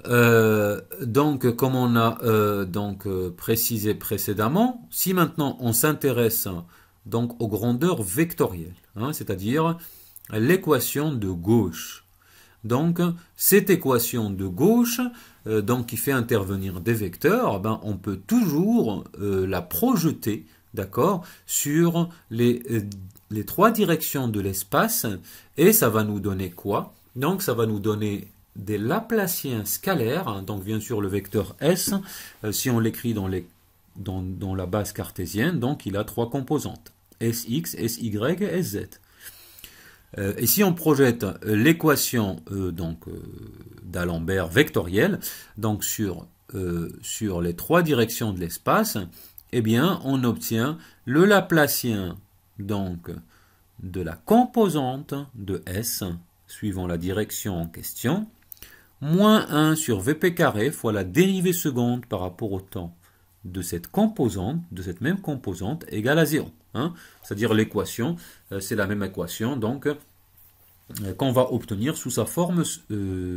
Donc, comme on a précisé précédemment, si maintenant on s'intéresse donc aux grandeurs vectorielles, hein, c'est-à-dire l'équation de gauche. Donc, cette équation de gauche, donc qui fait intervenir des vecteurs, ben, on peut toujours la projeter, d'accord, sur les trois directions de l'espace, et ça va nous donner quoi? Donc, ça va nous donner des Laplaciens scalaires, hein, donc bien sûr le vecteur S, si on l'écrit dans la base cartésienne, donc il a trois composantes, Sx, Sy et Sz. Et si on projette l'équation d'Alembert vectorielle, donc sur les trois directions de l'espace, eh bien on obtient le Laplacien donc de la composante de S suivant la direction en question, moins 1 sur Vp carré fois la dérivée seconde par rapport au temps de cette composante, de cette même composante, égale à 0. Hein. C'est-à-dire l'équation, c'est la même équation donc qu'on va obtenir sous sa forme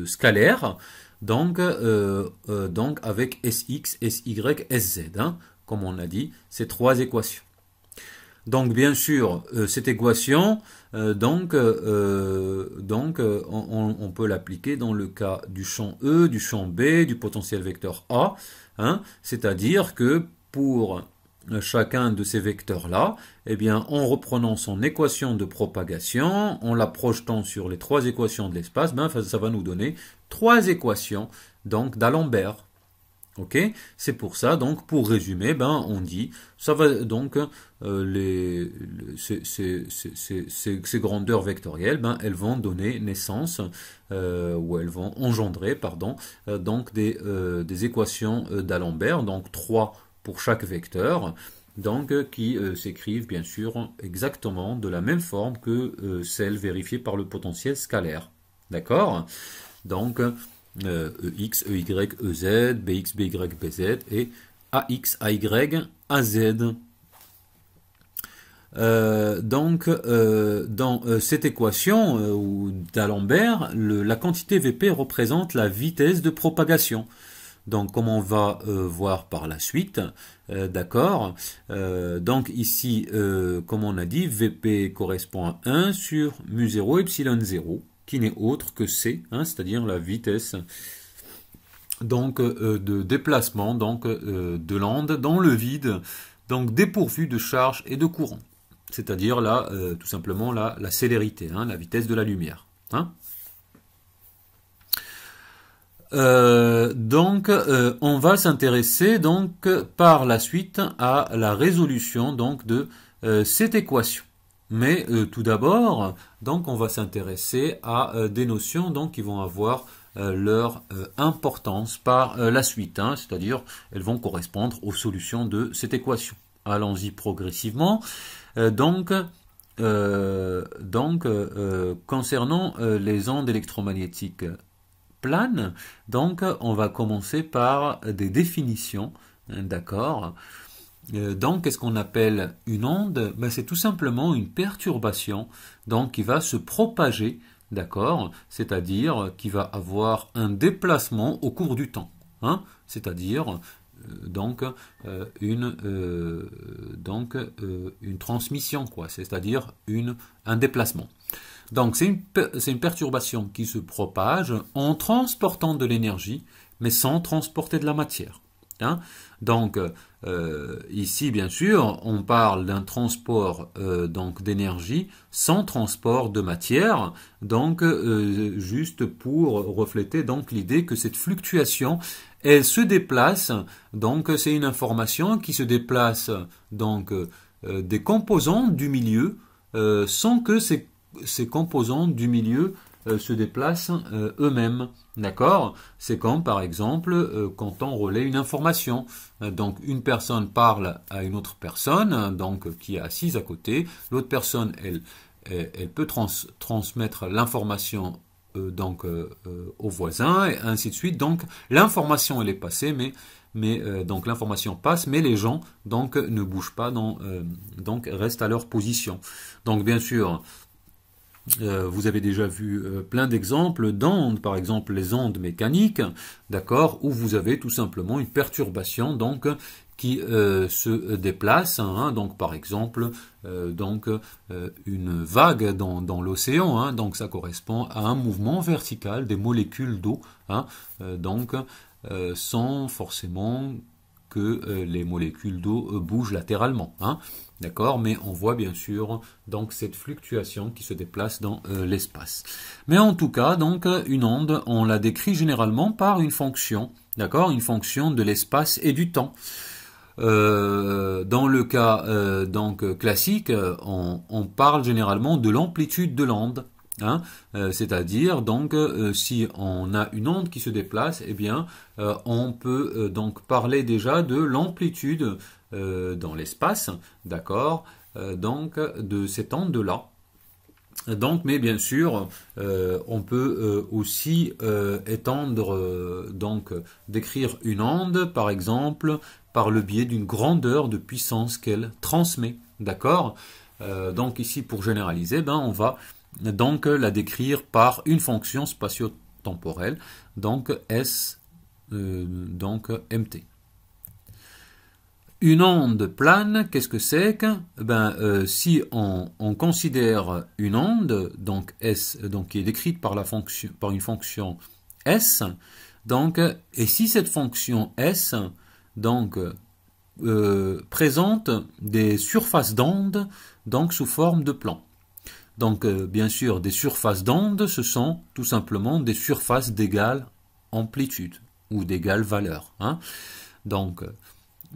scalaire, donc avec Sx, Sy, Sz, hein, comme on l'a dit, ces trois équations. Donc bien sûr, cette équation, on peut l'appliquer dans le cas du champ E, du champ B, du potentiel vecteur A, hein, c'est-à-dire que pour chacun de ces vecteurs-là, eh bien, en reprenant son équation de propagation, en la projetant sur les trois équations de l'espace, ben, ça va nous donner trois équations donc d'Alembert. Ok, c'est pour ça, donc pour résumer, ben on dit, ça va donc ces grandeurs vectorielles, ben elles vont donner naissance ou elles vont engendrer, pardon, donc des équations d'Alembert, donc 3 pour chaque vecteur, donc qui s'écrivent bien sûr exactement de la même forme que celles vérifiées par le potentiel scalaire. D'accord? Donc EX, EY, EZ, BX, BY, BZ et AX, AY, AZ. Dans cette équation d'Alembert, la quantité Vp représente la vitesse de propagation. Donc, comme on va voir par la suite, d'accord. Donc ici, comme on a dit, Vp correspond à 1 sur mu0 epsilon 0. Qui n'est autre que c, hein, c'est-à-dire la vitesse donc de déplacement donc de l'onde dans le vide, donc dépourvu de charge et de courant, c'est-à-dire là tout simplement la célérité, hein, la vitesse de la lumière. Hein. On va s'intéresser donc par la suite à la résolution donc de cette équation. Mais tout d'abord, donc on va s'intéresser à des notions donc qui vont avoir leur importance par la suite, hein, c'est-à-dire elles vont correspondre aux solutions de cette équation. Allons-y progressivement. Concernant les ondes électromagnétiques planes, donc on va commencer par des définitions, d'accord. Donc, qu'est-ce qu'on appelle une onde? Ben, c'est tout simplement une perturbation donc, qui va se propager, d'accord? C'est-à-dire qui va avoir un déplacement au cours du temps. Hein? C'est-à-dire une transmission, quoi. C'est-à-dire un déplacement. Donc, c'est une perturbation qui se propage en transportant de l'énergie, mais sans transporter de la matière. Hein? Donc, ici, bien sûr, on parle d'un transport d'énergie sans transport de matière, donc juste pour refléter donc l'idée que cette fluctuation, elle se déplace, donc c'est une information qui se déplace donc des composants du milieu sans que ces composants du milieu se déplacent eux-mêmes. D'accord? C'est comme par exemple quand on relaie une information. Donc une personne parle à une autre personne donc qui est assise à côté. L'autre personne, elle peut transmettre l'information au voisin et ainsi de suite. Donc l'information elle est passée, mais donc l'information passe, mais les gens donc ne bougent pas, donc restent à leur position. Donc bien sûr. Vous avez déjà vu plein d'exemples d'ondes, par exemple les ondes mécaniques, d'accord, où vous avez tout simplement une perturbation donc qui se déplace, hein, donc par exemple une vague dans l'océan, hein, donc ça correspond à un mouvement vertical des molécules d'eau, hein, sans forcément que les molécules d'eau bougent latéralement, hein, d'accord, mais on voit bien sûr donc cette fluctuation qui se déplace dans l'espace. Mais en tout cas, donc une onde, on la décrit généralement par une fonction, d'accord, une fonction de l'espace et du temps. Dans le cas donc classique, on parle généralement de l'amplitude de l'onde. Hein, c'est-à-dire donc si on a une onde qui se déplace, eh bien on peut donc parler déjà de l'amplitude dans l'espace, d'accord, donc de cette onde-là. Donc, mais bien sûr, on peut aussi étendre, donc décrire une onde, par exemple, par le biais d'une grandeur de puissance qu'elle transmet, d'accord. Donc ici, pour généraliser, ben on va donc la décrire par une fonction spatio-temporelle, donc S, donc mt. Une onde plane, qu'est-ce que c'est que si on considère une onde, donc S, donc qui est décrite par une fonction S, donc et si cette fonction S donc présente des surfaces d'onde donc sous forme de plan. Donc bien sûr, des surfaces d'onde, ce sont tout simplement des surfaces d'égale amplitude ou d'égale valeur, hein. Donc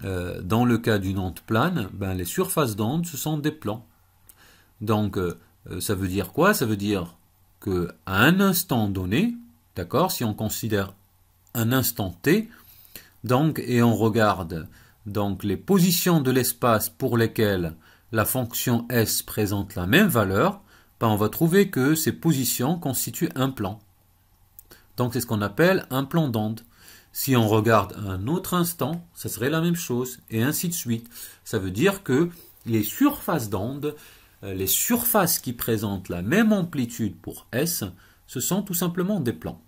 dans le cas d'une onde plane, ben, les surfaces d'onde, ce sont des plans. Donc, ça veut dire quoi? Ça veut dire qu'à un instant donné, d'accord, si on considère un instant t, donc, et on regarde donc les positions de l'espace pour lesquelles la fonction s présente la même valeur, ben, on va trouver que ces positions constituent un plan. Donc, c'est ce qu'on appelle un plan d'onde. Si on regarde un autre instant, ça serait la même chose, et ainsi de suite. Ça veut dire que les surfaces d'onde, les surfaces qui présentent la même amplitude pour S, ce sont tout simplement des plans.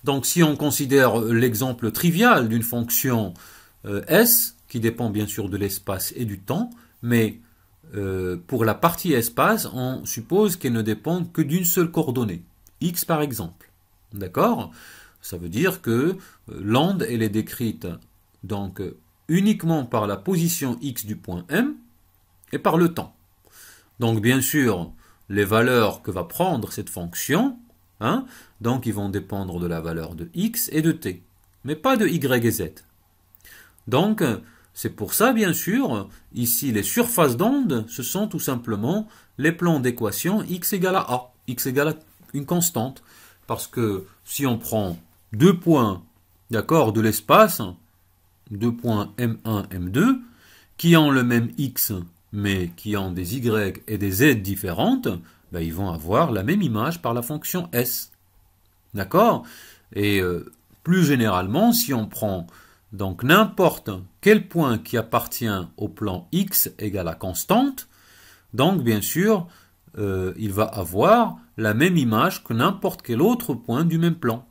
Donc si on considère l'exemple trivial d'une fonction S, qui dépend bien sûr de l'espace et du temps, mais pour la partie espace, on suppose qu'elle ne dépend que d'une seule coordonnée, x par exemple. D'accord ? Ça veut dire que l'onde, elle est décrite donc uniquement par la position x du point M et par le temps. Donc bien sûr, les valeurs que va prendre cette fonction, hein, donc ils vont dépendre de la valeur de x et de t, mais pas de y et z. Donc c'est pour ça, bien sûr, ici les surfaces d'onde, ce sont tout simplement les plans d'équation x égale à a, x égale à une constante. Parce que si on prend deux points, d'accord, de l'espace, deux points M1, M2, qui ont le même X, mais qui ont des Y et des Z différentes, ben, ils vont avoir la même image par la fonction S. D'accord? Et plus généralement, si on prend donc n'importe quel point qui appartient au plan X égale à constante, donc bien sûr, il va avoir la même image que n'importe quel autre point du même plan.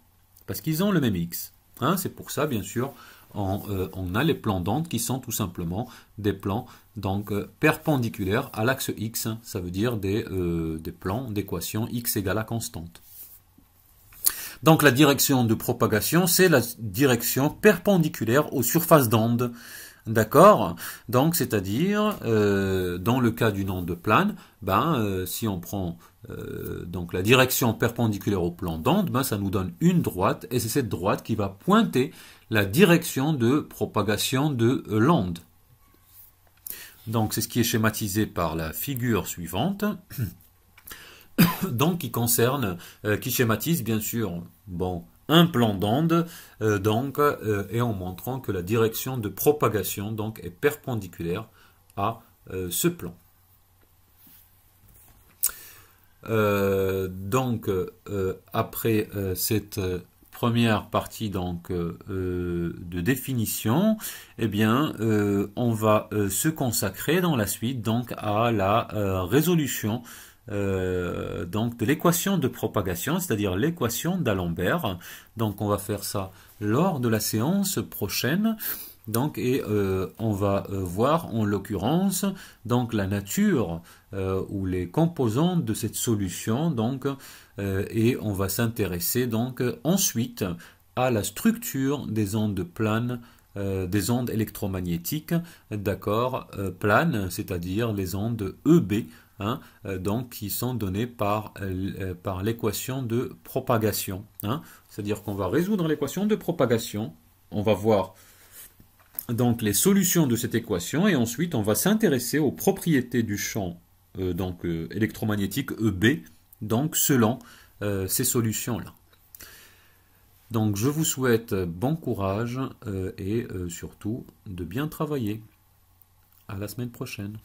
Parce qu'ils ont le même x. Hein, c'est pour ça, bien sûr, on a les plans d'onde qui sont tout simplement des plans donc, perpendiculaires à l'axe x. Hein, ça veut dire des plans d'équation x égale à constante. Donc la direction de propagation, c'est la direction perpendiculaire aux surfaces d'onde. D'accord? Donc, c'est-à-dire, dans le cas d'une onde plane, si on prend donc la direction perpendiculaire au plan d'onde, ça nous donne une droite, et c'est cette droite qui va pointer la direction de propagation de l'onde. Donc, c'est ce qui est schématisé par la figure suivante. Donc, qui schématise, bien sûr, un plan d'onde, et en montrant que la direction de propagation donc, est perpendiculaire à ce plan. Après cette première partie donc, de définition, eh bien, on va se consacrer dans la suite donc, à la résolution donc de l'équation de propagation, c'est-à-dire l'équation d'Alembert. Donc on va faire ça lors de la séance prochaine. Donc, et on va voir en l'occurrence donc la nature ou les composants de cette solution. Donc, et on va s'intéresser donc ensuite à la structure des ondes planes, des ondes électromagnétiques, d'accord, planes, c'est-à-dire les ondes EB, hein, donc qui sont données par l'équation de propagation. Hein, c'est-à-dire qu'on va résoudre l'équation de propagation, on va voir donc les solutions de cette équation et ensuite on va s'intéresser aux propriétés du champ électromagnétique EB, donc selon ces solutions-là. Donc je vous souhaite bon courage et surtout de bien travailler. À la semaine prochaine.